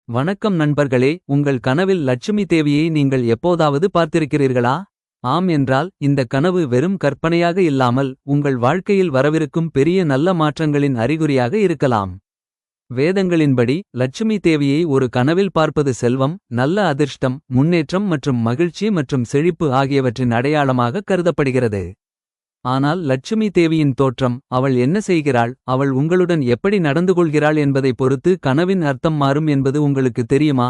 வணக்கம் நண்பர்களே, உங்கள் கனவில் லட்சுமி தேவியை நீங்கள் எப்போதாவது பார்த்திருக்கிறீர்களா? ஆம் என்றால் இந்த கனவு வெறும் கற்பனையாக இல்லாமல் உங்கள் வாழ்க்கையில் வரவிருக்கும் பெரிய நல்ல மாற்றங்களின் அறிகுறியாக இருக்கலாம். வேதங்களின்படி லட்சுமி தேவியை ஒரு கனவில் பார்ப்பது செல்வம், நல்ல அதிர்ஷ்டம், முன்னேற்றம் மற்றும் மகிழ்ச்சி மற்றும் செழிப்பு ஆகியவற்றின் அடையாளமாக கருதப்படுகிறது. ஆனால் லட்சுமி தேவியின் தோற்றம், அவள் என்ன செய்கிறாள், அவள் உங்களுடன் எப்படி நடந்துகொள்கிறாள் என்பதைப் பொறுத்து கனவின் அர்த்தம் மாறும் என்பது உங்களுக்கு தெரியுமா?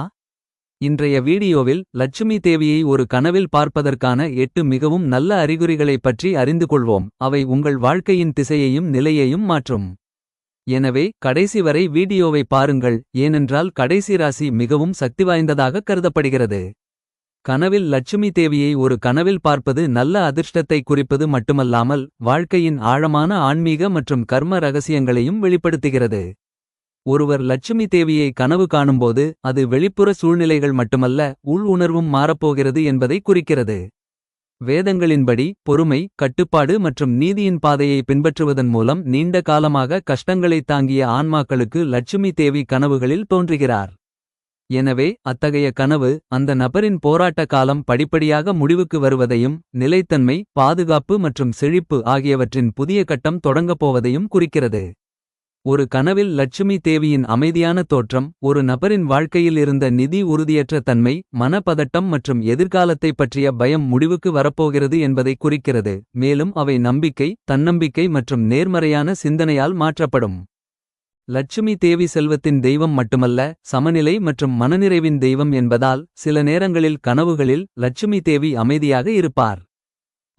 இன்றைய வீடியோவில் லட்சுமி தேவியை ஒரு கனவில் பார்ப்பதற்கான 8 மிகவும் நல்ல அறிகுறிகளைப் பற்றி அறிந்து கொள்வோம். அவை உங்கள் வாழ்க்கையின் திசையையும் நிலையையும் மாற்றும். எனவே கடைசி வரை வீடியோவை பாருங்கள், ஏனென்றால் கடைசி ராசி மிகவும் சக்திவாய்ந்ததாக கருதப்படுகிறது. கனவில் லட்சுமி தேவியை ஒரு கனவில் பார்ப்பது நல்ல அதிர்ஷ்டத்தை குறிப்பது மட்டுமல்லாமல் வாழ்க்கையின் ஆழமான ஆன்மீக மற்றும் கர்ம ரகசியங்களையும் வெளிப்படுத்துகிறது. ஒருவர் லட்சுமி தேவியை கனவு காணும்போது அது வெளிப்புற சூழ்நிலைகள் மட்டுமல்ல, உள் உணர்வும் மாறப்போகிறது என்பதை குறிக்கிறது. வேதங்களின்படி பொறுமை, கட்டுப்பாடு மற்றும் நீதியின் பாதையை பின்பற்றுவதன் மூலம் நீண்ட காலமாக கஷ்டங்களைத் தாங்கிய ஆன்மாக்களுக்கு லட்சுமி தேவி கனவுகளில் தோன்றுகிறார். எனவே அத்தகைய கனவு அந்த நபரின் போராட்ட காலம் படிப்படியாக முடிவுக்கு வருவதையும், நிலைத்தன்மை, பாதுகாப்பு மற்றும் செழிப்பு ஆகியவற்றின் புதிய கட்டம் தொடங்கப்போவதையும் குறிக்கிறது. ஒரு கனவில் லட்சுமி தேவியின் அமைதியான தோற்றம் ஒரு நபரின் வாழ்க்கையில் இருந்த நிதி உறுதியற்ற தன்மை, மனப்பதட்டம் மற்றும் எதிர்காலத்தைப் பற்றிய பயம் முடிவுக்கு வரப்போகிறது என்பதை குறிக்கிறது. மேலும் அவை நம்பிக்கை, தன்னம்பிக்கை மற்றும் நேர்மறையான சிந்தனையால் மாற்றப்படும். லட்சுமி தேவி செல்வத்தின் தெய்வம் மட்டுமல்ல, சமநிலை மற்றும் மனநிறைவின் தெய்வம் என்பதால் சில நேரங்களில் கனவுகளில் லட்சுமி தேவி அமைதியாக இருப்பார்.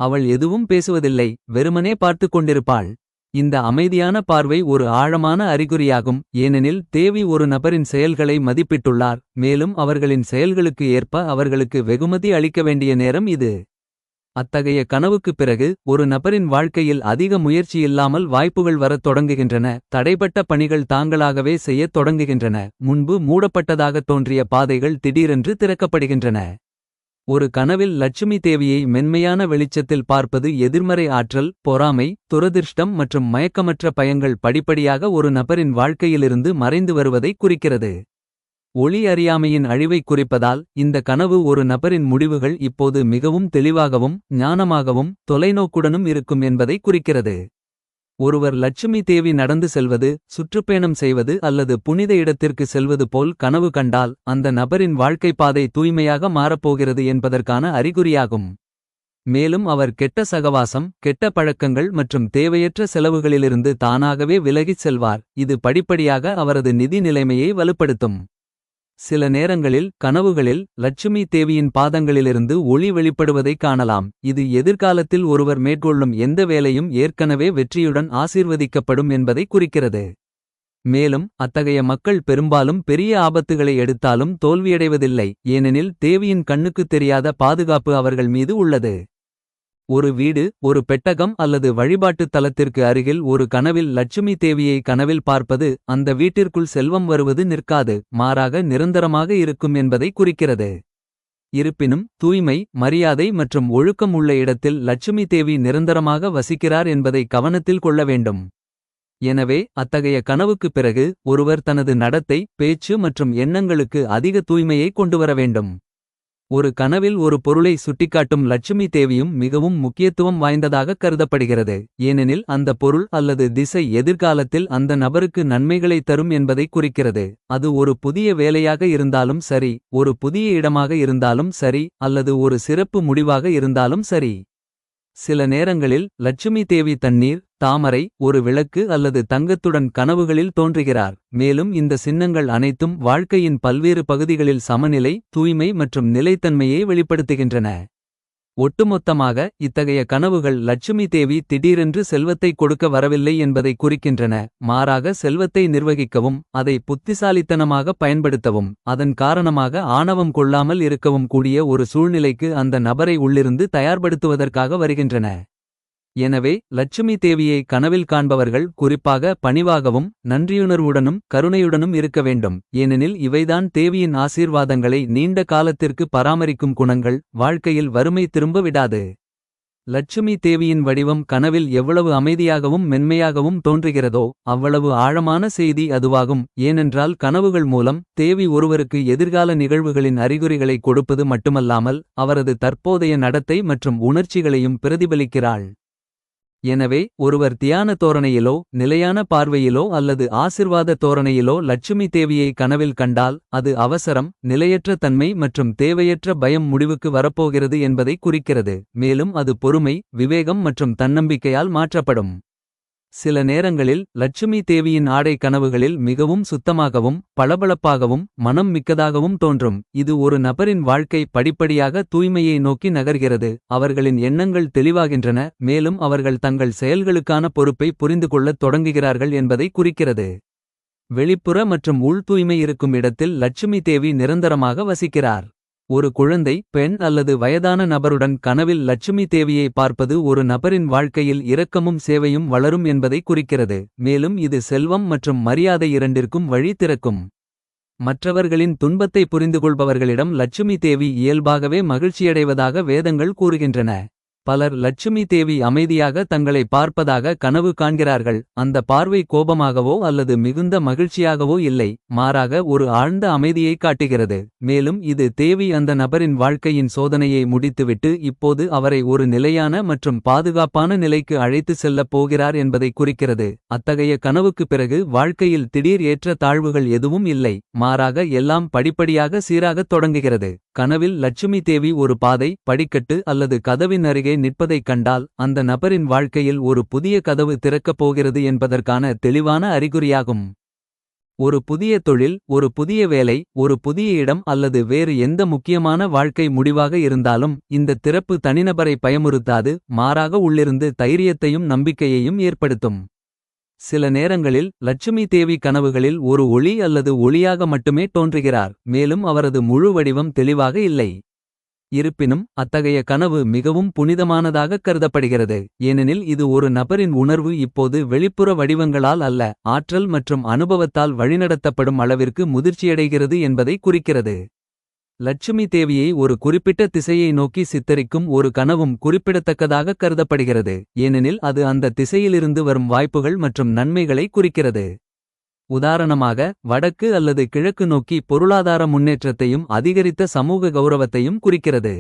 அவள் எதுவும் பேசுவதில்லை, வெறுமனே பார்த்துக் கொண்டிருப்பாள். இந்த அமைதியான பார்வை ஒரு ஆழமான அறிகுறியாகும், ஏனெனில் தேவி ஒரு நபரின் செயல்களை மதிப்பிட்டுள்ளார், மேலும் அவர்களின் செயல்களுக்கு ஏற்ப அவர்களுக்கு வெகுமதி அளிக்க வேண்டிய நேரம் இது. அத்தகைய கனவுக்குப் பிறகு ஒரு நபரின் வாழ்க்கையில் அதிக முயற்சி இல்லாமல் வாய்ப்புகள் வரத் தொடங்குகின்றன. தடைப்பட்ட பணிகள் தாங்களாகவே செய்யத் தொடங்குகின்றன. முன்பு மூடப்பட்டதாகத் தோன்றிய பாதைகள் திடீரென்று திறக்கப்படுகின்றன. ஒரு கனவில் லட்சுமி தேவியை மென்மையான வெளிச்சத்தில் பார்ப்பது எதிர்மறை ஆற்றல், பொறாமை, துரதிர்ஷ்டம் மற்றும் மயக்கமற்ற பயங்கள் படிப்படியாக ஒரு நபரின் வாழ்க்கையிலிருந்து மறைந்து வருவதை குறிக்கிறது. ஒளி அறியாமையின் அழிவைக் குறிப்பதால் இந்த கனவு ஒரு நபரின் முடிவுகள் இப்போது மிகவும் தெளிவாகவும், ஞானமாகவும், தொலைநோக்குடனும் இருக்கும் என்பதை குறிக்கிறது. ஒருவர் லட்சுமி தேவி நடந்து செல்வது, சுற்றுப்பயணம் செய்வது அல்லது புனித இடத்திற்கு செல்வது போல் கனவு கண்டால் அந்த நபரின் வாழ்க்கைப்பாதை தூய்மையாக மாறப்போகிறது என்பதற்கான அறிகுறியாகும். மேலும் அவர் கெட்ட சகவாசம், கெட்ட பழக்கங்கள் மற்றும் தேவையற்ற செலவுகளிலிருந்து தானாகவே விலகிச் செல்வார். இது படிப்படியாக அவரது நிதி நிலைமையை வலுப்படுத்தும். சில நேரங்களில் கனவுகளில் லட்சுமி தேவியின் பாதங்களிலிருந்து ஒளி வெளிப்படுவதைக் காணலாம். இது எதிர்காலத்தில் ஒருவர் மேற்கொள்ளும் எந்த வேலையும் ஏற்கனவே வெற்றியுடன் ஆசீர்வதிக்கப்படும் என்பதை குறிக்கிறது. மேலும் அத்தகைய மக்கள் பெரும்பாலும் பெரிய ஆபத்துகளை எடுத்தாலும் தோல்வியடைவதில்லை, ஏனெனில் தேவியின் கண்ணுக்குத் தெரியாத பாதுகாப்பு அவர்கள் மீது உள்ளது. ஒரு வீடு, ஒரு பெட்டகம் அல்லது வழிபாட்டுத் தலத்திற்கு அருகில் ஒரு கனவில் லட்சுமி தேவியை கனவில் பார்ப்பது அந்த வீட்டிற்குள் செல்வம் வருவது நிற்காது, மாறாக நிரந்தரமாக இருக்கும் என்பதை குறிக்கிறது. இருப்பினும் தூய்மை, மரியாதை மற்றும் ஒழுக்கம் உள்ள இடத்தில் லட்சுமி தேவி நிரந்தரமாக வசிக்கிறார் என்பதை கவனத்தில் கொள்ள வேண்டும். எனவே அத்தகைய கனவுக்குப் பிறகு ஒருவர் தனது நடத்தை, பேச்சு மற்றும் எண்ணங்களுக்கு அதிக தூய்மையை கொண்டுவர வேண்டும். ஒரு கனவில் ஒரு பொருளை சுட்டிக்காட்டும் லட்சுமி தேவியும் மிகவும் முக்கியத்துவம் வாய்ந்ததாகக் கருதப்படுகிறது, ஏனெனில் அந்த பொருள் அல்லது திசை எதிர்காலத்தில் அந்த நபருக்கு நன்மைகளைத் தரும் என்பதை குறிக்கிறது. அது ஒரு புதிய வேலையாக இருந்தாலும் சரி, ஒரு புதிய இடமாக இருந்தாலும் சரி, அல்லது ஒரு சிறப்பு முடிவாக இருந்தாலும் சரி. சில நேரங்களில் லட்சுமி தேவி தண்ணீர், தாமரை, ஒரு விளக்கு அல்லது தங்கத்துடன் கனவுகளில் தோன்றுகிறார். மேலும் இந்த சின்னங்கள் அனைத்தும் வாழ்க்கையின் பல்வேறு பகுதிகளில் சமநிலை, தூய்மை மற்றும் நிலைத்தன்மையை வெளிப்படுத்துகின்றன. ஒட்டுமொத்தமாக இத்தகைய கனவுகள் லட்சுமி தேவி திடீரென்று செல்வத்தை கொடுக்க வரவில்லை என்பதை குறிக்கின்றன, மாறாக செல்வத்தை நிர்வகிக்கவும், அதை புத்திசாலித்தனமாக பயன்படுத்தவும், அதன் காரணமாக ஆணவம் கொள்ளாமல் இருக்கவும் கூடிய ஒரு சூழ்நிலைக்கு அந்த நபரை உள்ளிருந்து தயார்படுத்துவதற்காக வருகின்றன. எனவே லட்சுமி தேவியை கனவில் காண்பவர்கள் குறிப்பாக பணிவாகவும், நன்றியுணர்வுடனும், கருணையுடனும் இருக்க வேண்டும், ஏனெனில் இவைதான் தேவியின் ஆசீர்வாதங்களை நீண்ட காலத்திற்கு பராமரிக்கும் குணங்கள். வாழ்க்கையில் வறுமை திரும்ப விடாது. லட்சுமி தேவியின் வடிவம் கனவில் எவ்வளவு அமைதியாகவும் மென்மையாகவும் தோன்றுகிறதோ அவ்வளவு ஆழமான செய்தி அதுவாகும். ஏனென்றால் கனவுகள் மூலம் தேவி ஒருவருக்கு எதிர்கால நிகழ்வுகளின் அறிகுறிகளை கொடுப்பது மட்டுமல்லாமல் அவரது தற்போதைய நடத்தை மற்றும் உணர்ச்சிகளையும் பிரதிபலிக்கிறாள். எனவே ஒருவர் தியான தோரணையிலோ நிலையான பார்வையிலோ அல்லது ஆசிர்வாத தோரணையிலோ லட்சுமி தேவியை கனவில் கண்டால் அது அவசரம், நிலையற்ற தன்மை மற்றும் தேவையற்ற பயம் முடிவுக்கு வரப்போகிறது என்பதை குறிக்கிறது. மேலும் அது பொறுமை, விவேகம் மற்றும் தன்னம்பிக்கையால் மாற்றப்படும். சில நேரங்களில் லட்சுமி தேவியின் ஆடை கனவுகளில் மிகவும் சுத்தமாகவும் பளபளப்பாகவும் மனம் மிக்கதாகவும் தோன்றும். இது ஒரு நபரின் வாழ்க்கை படிப்படியாக தூய்மையை நோக்கி நகர்கிறது. அவர்களின் எண்ணங்கள் தெளிவாகின்றன, மேலும் அவர்கள் தங்கள் செயல்களுக்கான பொறுப்பை புரிந்துகொள்ளத் தொடங்குகிறார்கள் என்பதை குறிக்கிறது. வெளிப்புற மற்றும் உள் தூய்மை இருக்கும் இடத்தில் லட்சுமி தேவி நிரந்தரமாக வசிக்கிறார். ஒரு குழந்தை, பெண் அல்லது வயதான நபருடன் கனவில் லட்சுமி தேவியை பார்ப்பது ஒரு நபரின் வாழ்க்கையில் இரக்கமும் சேவையும் வளரும் என்பதை குறிக்கிறது. மேலும் இது செல்வம் மற்றும் மரியாதை இரண்டிற்கும் வழி திறக்கும். மற்றவர்களின் துன்பத்தை புரிந்துகொள்பவர்களிடம் லட்சுமி தேவி இயல்பாகவே மகிழ்ச்சியடைவதாக வேதங்கள் கூறுகின்றன. பலர் லட்சுமி தேவி அமைதியாக தங்களை பார்ப்பதாக கனவு காண்கிறார்கள். அந்த பார்வை கோபமாகவோ அல்லது மிகுந்த மகிழ்ச்சியாகவோ இல்லை, மாறாக ஒரு ஆழ்ந்த அமைதியை காட்டுகிறது. மேலும் இது தேவி அந்த நபரின் வாழ்க்கையின் சோதனையை முடித்துவிட்டு இப்போது அவரை ஒரு நிலையான மற்றும் பாதுகாப்பான நிலைக்கு அழைத்து செல்லப் போகிறார் என்பதை குறிக்கிறது. அத்தகைய கனவுக்கு பிறகு வாழ்க்கையில் திடீர் ஏற்ற தாழ்வுகள் எதுவும் இல்லை, மாறாக எல்லாம் படிப்படியாக சீராகத் தொடங்குகிறது. கனவில் லட்சுமி தேவி ஒரு பாதை, படிக்கட்டு அல்லது கதவின் அருகே நிற்பதைக் கண்டால் அந்த நபரின் வாழ்க்கையில் ஒரு புதிய கதவு திறக்கப் போகிறது என்பதற்கான தெளிவான அறிகுறியாகும். ஒரு புதிய தொழில், ஒரு புதிய வேலை, ஒரு புதிய இடம் அல்லது வேறு எந்த முக்கியமான வாழ்க்கை முடிவாக இருந்தாலும் இந்த திறப்பு தனிநபரை பயமுறுத்தாது, மாறாக உள்ளிருந்து தைரியத்தையும் நம்பிக்கையையும் ஏற்படுத்தும். சில நேரங்களில் லட்சுமி தேவி கனவுகளில் ஒரு ஒளி அல்லது ஒளியாக மட்டுமே தோன்றுகிறார், மேலும் அவரது முழு வடிவம் தெளிவாக இல்லை. இருப்பினும் அத்தகைய கனவு மிகவும் புனிதமானதாகக் கருதப்படுகிறது, ஏனெனில் இது ஒரு நபரின் உணர்வு இப்போது வெளிப்புற வடிவங்களால் அல்ல, ஆற்றல் மற்றும் அனுபவத்தால் வழிநடத்தப்படும் அளவிற்கு முதிர்ச்சியடைகிறது என்பதை குறிக்கிறது. லட்சுமி தேவியை ஒரு குறிப்பிட்ட திசையை நோக்கி சித்தரிக்கும் ஒரு கனவும் குறிப்பிடத்தக்கதாகக் கருதப்படுகிறது, ஏனெனில் அது அந்த திசையிலிருந்து வரும் வாய்ப்புகள் மற்றும் நன்மைகளை குறிக்கிறது. உதாரணமாக, வடக்கு அல்லது கிழக்கு நோக்கி பொருளாதார முன்னேற்றத்தையும் அதிகரித்த சமூக கௌரவத்தையும் குறிக்கிறது.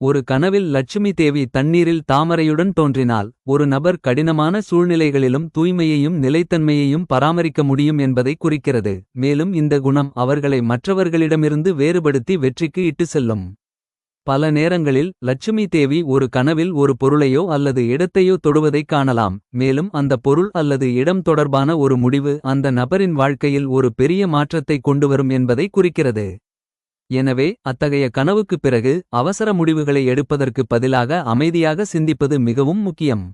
ஒரு கனவில் லட்சுமி தேவி தண்ணீரில் தாமரையுடன் தோன்றினால் ஒரு நபர் கடினமான சூழ்நிலைகளிலும் தூய்மையையும் நிலைத்தன்மையையும் பராமரிக்க முடியும் என்பதை குறிக்கிறது. மேலும் இந்த குணம் அவர்களை மற்றவர்களிடமிருந்து வேறுபடுத்தி வெற்றிக்கு இட்டு செல்லும். பல நேரங்களில் லட்சுமி தேவி ஒரு கனவில் ஒரு பொருளையோ அல்லது இடத்தையோ தொடுவதைக் காணலாம், மேலும் அந்த பொருள் அல்லது இடம் தொடர்பான ஒரு முடிவு அந்த நபரின் வாழ்க்கையில் ஒரு பெரிய மாற்றத்தை கொண்டுவரும் என்பதை குறிக்கிறது. எனவே அத்தகைய கனவுக்குப் பிறகு அவசர முடிவுகளை எடுப்பதற்கு பதிலாக அமைதியாக சிந்திப்பது மிகவும் முக்கியம்.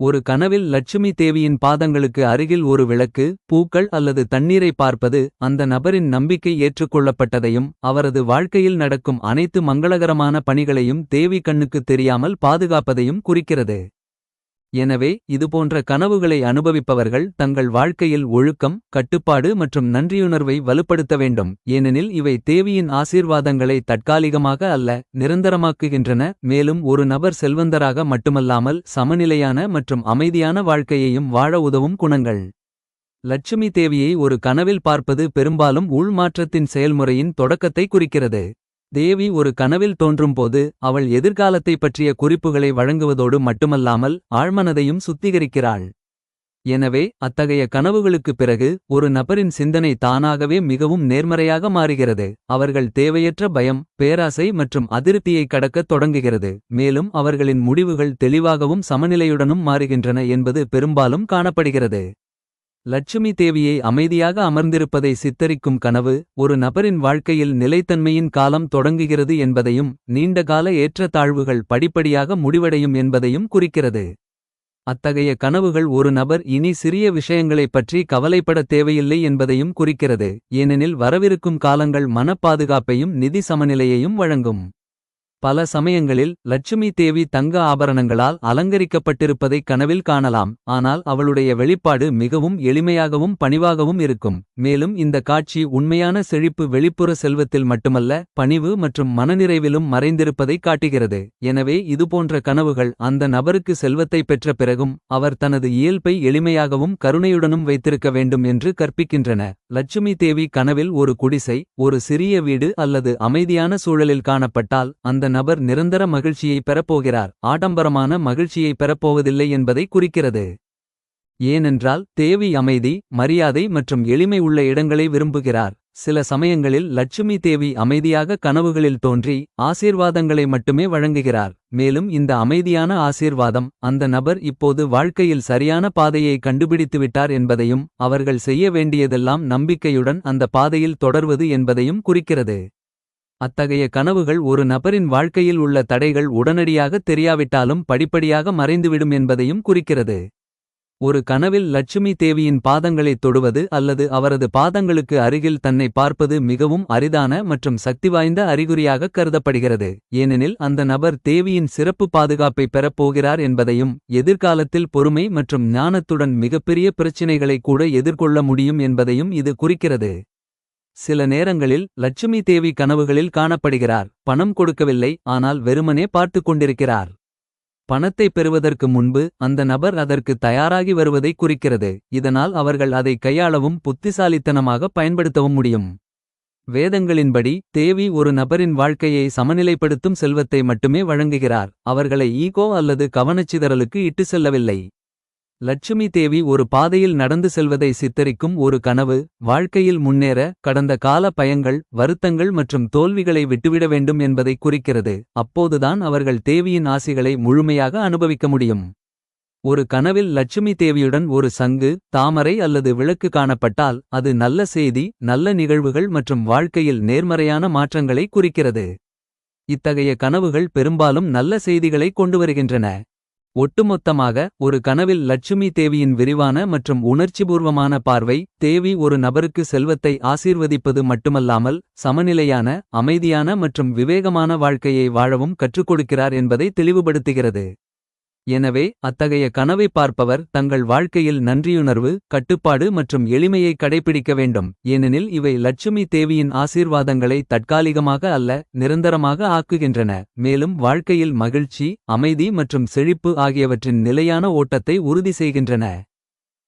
ஒரு கனவில் லட்சுமி தேவியின் பாதங்களுக்கு அருகில் ஒரு விளக்கு, பூக்கள் அல்லது தண்ணீரை பார்ப்பது அந்த நபரின் நம்பிக்கை ஏற்றுக்கொள்ளப்பட்டதையும் அவரது வாழ்க்கையில் நடக்கும் அனைத்து மங்களகரமான பணிகளையும் தேவி கண்ணுக்குத் தெரியாமல் பாதுகாப்பதையும் குறிக்கிறது. எனவே இதுபோன்ற கனவுகளை அனுபவிப்பவர்கள் தங்கள் வாழ்க்கையில் ஒழுக்கம், கட்டுப்பாடு மற்றும் நன்றியுணர்வை வலுப்படுத்த வேண்டும், ஏனெனில் இவை தேவியின் ஆசீர்வாதங்களை தற்காலிகமாக அல்ல, நிரந்தரமாக்குகின்றன. மேலும் ஒரு நபர் செல்வந்தராக மட்டுமல்லாமல் சமநிலையான மற்றும் அமைதியான வாழ்க்கையையும் வாழ உதவும் குணங்கள். லட்சுமி தேவியை ஒரு கனவில் பார்ப்பது பெரும்பாலும் உள்மாற்றத்தின் செயல்முறையின் தொடக்கத்தை குறிக்கிறது. தேவி ஒரு கனவில் தோன்றும்போது அவள் எதிர்காலத்தை பற்றிய குறிப்புகளை வழங்குவதோடு மட்டுமல்லாமல் ஆழ்மனதையும் சுத்திகரிக்கிறாள். எனவே அத்தகைய கனவுகளுக்குப் பிறகு ஒரு நபரின் சிந்தனை தானாகவே மிகவும் நேர்மறையாக மாறுகிறது. அவர்கள் தேவையற்ற பயம், பேராசை மற்றும் அதிருப்தியை கடக்கத் தொடங்குகிறது, மேலும் அவர்களின் முடிவுகள் தெளிவாகவும் சமநிலையுடனும் மாறுகின்றன என்பது பெரும்பாலும் காணப்படுகிறது. லட்சுமி தேவியை அமைதியாக அமர்ந்திருப்பதை சித்தரிக்கும் கனவு ஒரு நபரின் வாழ்க்கையில் நிலைத்தன்மையின் காலம் தொடங்குகிறது என்பதையும் நீண்டகால ஏற்றத்தாழ்வுகள் படிப்படியாக முடிவடையும் என்பதையும் குறிக்கிறது. அத்தகைய கனவுகள் ஒரு நபர் இனி சிறிய விஷயங்களைப் பற்றி கவலைப்படத் தேவையில்லை என்பதையும் குறிக்கிறது, ஏனெனில் வரவிருக்கும் காலங்கள் மனப்பாதுகாப்பையும் நிதி சமநிலையையும் வழங்கும். பல சமயங்களில் லட்சுமி தேவி தங்க ஆபரணங்களால் அலங்கரிக்கப்பட்டிருப்பதைக் கனவில் காணலாம். ஆனால் அவளுடைய வெளிப்பாடு மிகவும் எளிமையாகவும் பணிவாகவும் இருக்கும். மேலும் இந்த காட்சி உண்மையான செழிப்பு வெளிப்புற செல்வத்தில் மட்டுமல்ல, பணிவு மற்றும் மனநிறைவிலும் மறைந்திருப்பதைக் காட்டுகிறது. எனவே இதுபோன்ற கனவுகள் அந்த நபருக்கு செல்வத்தை பெற்ற பிறகும் அவர் தனது இயல்பை எளிமையாகவும் கருணையுடனும் வைத்திருக்க வேண்டும் என்று கற்பிக்கின்றன. லட்சுமி தேவி கனவில் ஒரு குடிசை, ஒரு சிறிய வீடு அல்லது அமைதியான சூழலில் காணப்பட்டால் அந்த நபர் நிரந்தர மகிழ்ச்சியை பெறப்போகிறார், ஆடம்பரமான மகிழ்ச்சியை பெறப்போவதில்லை என்பதை குறிக்கிறது. ஏனென்றால் தேவி அமைதி, மரியாதை மற்றும் எளிமை உள்ள இடங்களை விரும்புகிறார். சில சமயங்களில் லட்சுமி தேவி அமைதியாக கனவுகளில் தோன்றி ஆசீர்வாதங்களை மட்டுமே வழங்குகிறார். மேலும் இந்த அமைதியான ஆசீர்வாதம் அந்த நபர் இப்போது வாழ்க்கையில் சரியான பாதையை கண்டுபிடித்துவிட்டார் என்பதையும், அவர்கள் செய்ய வேண்டியதெல்லாம் நம்பிக்கையுடன் அந்த பாதையில் தொடர்வது என்பதையும் குறிக்கிறது. அத்தகைய கனவுகள் ஒரு நபரின் வாழ்க்கையில் உள்ள தடைகள் உடனடியாக தெரியாவிட்டாலும் படிப்படியாக மறைந்துவிடும் என்பதையும் குறிக்கிறது. ஒரு கனவில் லட்சுமி தேவியின் பாதங்களைத் தொடுவது அல்லது அவரது பாதங்களுக்கு அருகில் தன்னை பார்ப்பது மிகவும் அரிதான மற்றும் சக்திவாய்ந்த அறிகுறியாக கருதப்படுகிறது. ஏனெனில் அந்த நபர் தேவியின் சிறப்பு பாதுகாப்பை பெறப் போகிறார் என்பதையும், எதிர்காலத்தில் பொறுமை மற்றும் ஞானத்துடன் மிகப்பெரிய பிரச்சினைகளை கூட எதிர்கொள்ள முடியும் என்பதையும் இது குறிக்கிறது. சில நேரங்களில் லட்சுமி தேவி கனவுகளில் காணப்படுகிறார். பணம் கொடுக்கவில்லை, ஆனால் வெறுமனே பார்த்துக் கொண்டிருக்கிறார். பணத்தை பெறுவதற்கு முன்பு அந்த நபர் அதற்கு தயாராகி வருவதை குறிக்கிறது. இதனால் அவர்கள் அதை கையாளவும் புத்திசாலித்தனமாக பயன்படுத்தவும் முடியும். வேதங்களின்படி தேவி ஒரு நபரின் வாழ்க்கையை சமநிலைப்படுத்தும் செல்வத்தை மட்டுமே வழங்குகிறார். அவர்களை ஈகோ அல்லது கவனச்சிதறலுக்கு இட்டு செல்லவில்லை. லட்சுமி தேவி ஒரு பாதையில் நடந்து செல்வதை சித்தரிக்கும் ஒரு கனவு, வாழ்க்கையில் முன்னேற கடந்த கால பயங்கள், வருத்தங்கள் மற்றும் தோல்விகளை விட்டுவிட வேண்டும் என்பதை குறிக்கிறது. அப்போதுதான் அவர்கள் தேவியின் ஆசிகளை முழுமையாக அனுபவிக்க முடியும். ஒரு கனவில் லட்சுமி தேவியுடன் ஒரு சங்கு, தாமரை அல்லது விளக்கு காணப்பட்டால் அது நல்ல செய்தி, நல்ல நிகழ்வுகள் மற்றும் வாழ்க்கையில் நேர்மறையான மாற்றங்களை குறிக்கிறது. இத்தகைய கனவுகள் பெரும்பாலும் நல்ல செய்திகளை கொண்டுவருகின்றன. ஒட்டுமொத்தமாக ஒரு கனவில் லட்சுமி தேவியின் விரிவான மற்றும் உணர்ச்சிபூர்வமான பார்வை, தேவி ஒரு நபருக்கு செல்வத்தை ஆசீர்வதிப்பது மட்டுமல்லாமல் சமநிலையான, அமைதியான மற்றும் விவேகமான வாழ்க்கையை வாழவும் கற்றுக் கொடுக்கிறார் என்பதை தெளிவுபடுத்துகிறது. எனவே அத்தகைய கனவை பார்ப்பவர் தங்கள் வாழ்க்கையில் நன்றியுணர்வு, கட்டுப்பாடு மற்றும் எளிமையை கடைப்பிடிக்க வேண்டும். ஏனெனில் இவை லட்சுமி தேவியின் ஆசீர்வாதங்களை தற்காலிகமாக அல்ல, நிரந்தரமாக ஆக்குகின்றன. மேலும் வாழ்க்கையில் மகிழ்ச்சி, அமைதி மற்றும் செழிப்பு ஆகியவற்றின் நிலையான ஓட்டத்தை உறுதி செய்கின்றன.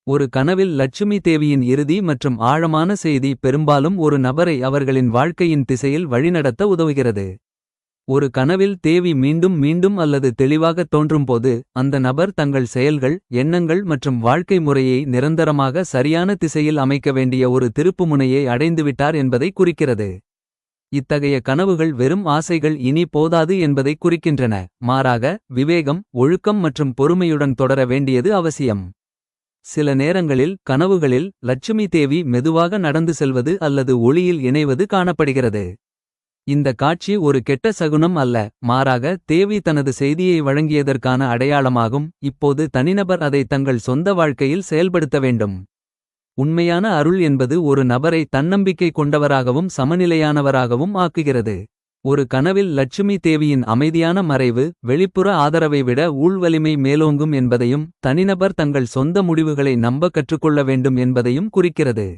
ஒரு கனவில் லட்சுமி தேவியின் இறுதி மற்றும் ஆழமான செய்தி பெரும்பாலும் ஒரு நபரை அவர்களின் வாழ்க்கையின் திசையில் வழிநடத்த உதவுகிறது. ஒரு கனவில் தேவி மீண்டும் மீண்டும் அல்லது தெளிவாக தோன்றும்போது அந்த நபர் தங்கள் செயல்கள், எண்ணங்கள் மற்றும் வாழ்க்கை முறையை நிரந்தரமாக சரியான திசையில் அமைக்க வேண்டிய ஒரு திருப்புமுனையை அடைந்துவிட்டார் என்பதை குறிக்கிறது. இத்தகைய கனவுகள் வெறும் ஆசைகள் இனி போதாது என்பதை குறிக்கின்றன. மாறாக விவேகம், ஒழுக்கம் மற்றும் பொறுமையுடன் தொடர வேண்டியது அவசியம். சில நேரங்களில் கனவுகளில் லட்சுமி தேவி மெதுவாக நடந்து செல்வது அல்லது ஒளியில் இணைவது காணப்படுகிறது. இந்த காட்சி ஒரு கெட்ட சகுனம் அல்ல, மாறாக தேவி தனது செய்தியை வழங்கியதற்கான அடையாளமாகும். இப்போது தனிநபர் அதை தங்கள் சொந்த வாழ்க்கையில் செயல்படுத்த வேண்டும். உண்மையான அருள் என்பது ஒரு நபரை தன்னம்பிக்கை கொண்டவராகவும் சமநிலையானவராகவும் ஆக்குகிறது. ஒரு கனவில் லட்சுமி தேவியின் அமைதியான மறைவு, வெளிப்புற ஆதரவை விட உள்வலிமை மேலோங்கும் என்பதையும், தனிநபர் தங்கள் சொந்த முடிவுகளை நம்ப கற்றுக்கொள்ள வேண்டும் என்பதையும் குறிக்கிறது.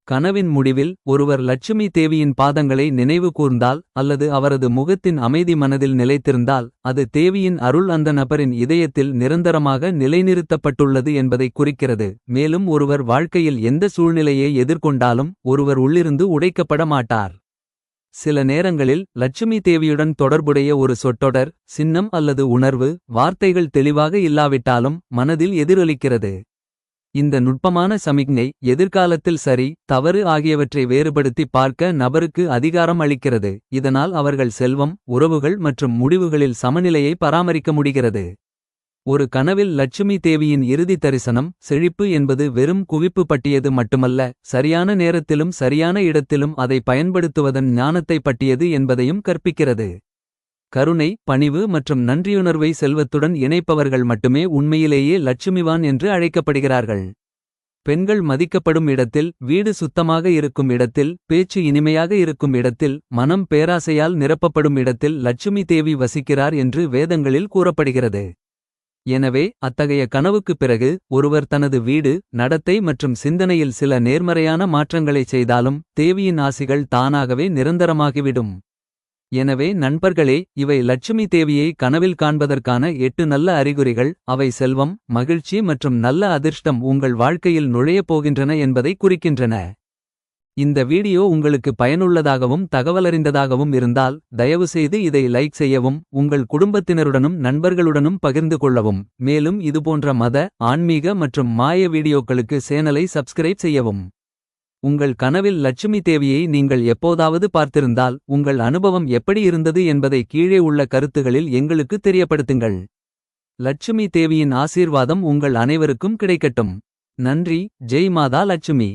கனவின் முடிவில் ஒருவர் லட்சுமி தேவியின் பாதங்களை நினைவு கூர்ந்தால் அல்லது அவரது முகத்தின் அமைதி மனதில் நிலைத்திருந்தால், அது தேவியின் அருள் அந்த நபரின் இதயத்தில் நிரந்தரமாக நிலைநிறுத்தப்பட்டுள்ளது என்பதை குறிக்கிறது. மேலும் ஒருவர் வாழ்க்கையில் எந்த சூழ்நிலையை எதிர்கொண்டாலும் ஒருவர் உள்ளிருந்து உடைக்கப்பட மாட்டார். சில நேரங்களில் லட்சுமி தேவியுடன் தொடர்புடைய ஒரு சொற்றொடர், சின்னம் அல்லது உணர்வு, வார்த்தைகள் தெளிவாக இல்லாவிட்டாலும் மனதில் எதிரொலிக்கிறது. இந்த நுட்பமான சமிக்ஞை எதிர்காலத்தில் சரி, தவறு ஆகியவற்றை வேறுபடுத்தி பார்க்க நபருக்கு அதிகாரம் அளிக்கிறது. இதனால் அவர்கள் செல்வம், உறவுகள் மற்றும் முடிவுகளில் சமநிலையை பராமரிக்க முடிகிறது. ஒரு கனவில் லட்சுமி தேவியின் இறுதி தரிசனம், செழிப்பு என்பது வெறும் குவிப்பு பட்டியது மட்டுமல்ல, சரியான நேரத்திலும் சரியான இடத்திலும் அதை பயன்படுத்துவதன் ஞானத்தை பட்டியது என்பதையும் கற்பிக்கிறது. கருணை, பணிவு மற்றும் நன்றியுணர்வை செல்வத்துடன் இணைப்பவர்கள் மட்டுமே உண்மையிலேயே லட்சுமிவான் என்று அழைக்கப்படுகிறார்கள். பெண்கள் மதிக்கப்படும் இடத்தில், வீடு சுத்தமாக இருக்கும் இடத்தில், பேச்சு இனிமையாக இருக்கும் இடத்தில், மனம் பேராசையால் நிரப்பப்படும் இடத்தில் லட்சுமி தேவி வசிக்கிறார் என்று வேதங்களில் கூறப்படுகிறது. எனவே அத்தகைய கனவுக்குப் பிறகு ஒருவர் தனது வீடு, நடத்தை மற்றும் சிந்தனையில் சில நேர்மறையான மாற்றங்களைச் செய்தாலும் தேவியின் ஆசிகள் தானாகவே நிரந்தரமாகிவிடும். எனவே நண்பர்களே, இவை லட்சுமி தேவியை கனவில் காண்பதற்கான 8 நல்ல அறிகுறிகள். அவை செல்வம், மகிழ்ச்சி மற்றும் நல்ல அதிர்ஷ்டம் உங்கள் வாழ்க்கையில் நுழையப் போகின்றன என்பதை குறிக்கின்றன. இந்த வீடியோ உங்களுக்கு பயனுள்ளதாகவும் தகவலறிந்ததாகவும் இருந்தால் தயவுசெய்து இதை லைக் செய்யவும், உங்கள் குடும்பத்தினருடனும் நண்பர்களுடனும் பகிர்ந்து கொள்ளவும். மேலும் இதுபோன்ற மத, ஆன்மீக மற்றும் மாய வீடியோக்களுக்கு சேனலை சப்ஸ்கிரைப் செய்யவும். உங்கள் கனவில் லட்சுமி தேவியை நீங்கள் எப்போதாவது பார்த்திருந்தால் உங்கள் அனுபவம் எப்படி இருந்தது என்பதை கீழே உள்ள கருத்துகளில் எங்களுக்கு தெரியப்படுத்துங்கள். லட்சுமி தேவியின் ஆசீர்வாதம் உங்கள் அனைவருக்கும் கிடைக்கட்டும். நன்றி. ஜெய் மாதா லட்சுமி.